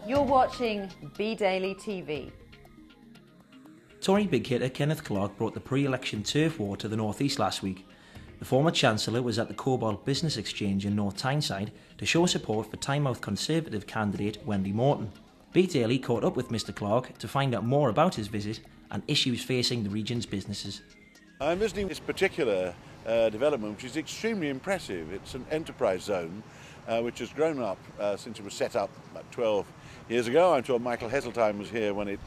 You're watching bdaily TV. Tory big hitter Kenneth Clarke brought the pre-election turf war to the North East last week. The former Chancellor was at the Cobalt Business Exchange in North Tyneside to show support for Tynemouth Conservative candidate Wendy Morton. bdaily caught up with Mr Clarke to find out more about his visit and issues facing the region's businesses. I'm visiting this particular development, which is extremely impressive. It's an enterprise zone which has grown up since it was set up about 12 years ago. I'm told Michael Heseltine was here when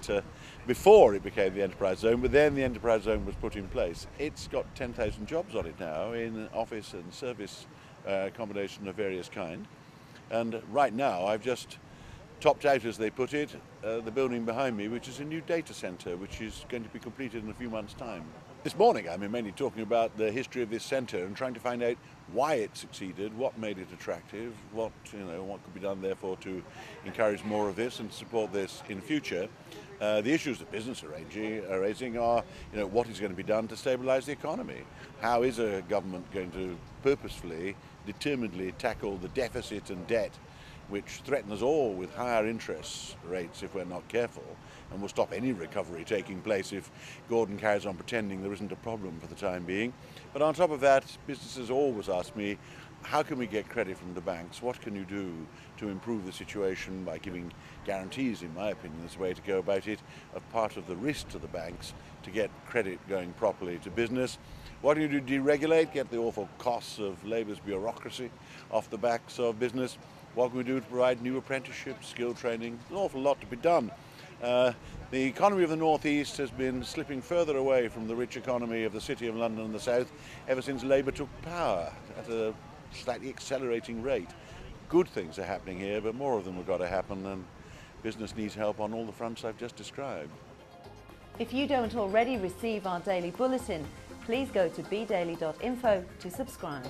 before it became the enterprise zone, but then the enterprise zone was put in place. It's got 10,000 jobs on it now in office and service accommodation of various kind. And right now I've just topped out, as they put it, the building behind me, which is a new data centre, which is going to be completed in a few months' time. This morning I'm mainly talking about the history of this centre and trying to find out why it succeeded, what made it attractive, what could be done therefore to encourage more of this and support this in future. The issues that business are raising are, what is going to be done to stabilise the economy? How is a government going to purposefully, determinedly tackle the deficit and debt which threaten us all with higher interest rates if we're not careful, and will stop any recovery taking place if Gordon carries on pretending there isn't a problem for the time being. But on top of that, businesses always ask me, how can we get credit from the banks? What can you do to improve the situation by giving guarantees, in my opinion, is the way to go about it, of part of the risk to the banks to get credit going properly to business. What do you do to deregulate, get the awful costs of Labour's bureaucracy off the backs of business? What can we do to provide new apprenticeships, skill training? There's an awful lot to be done. The economy of the North East has been slipping further away from the rich economy of the City of London and the South ever since Labour took power at a slightly accelerating rate. Good things are happening here, but more of them have got to happen, and business needs help on all the fronts I've just described. If you don't already receive our daily bulletin, please go to bdaily.info to subscribe.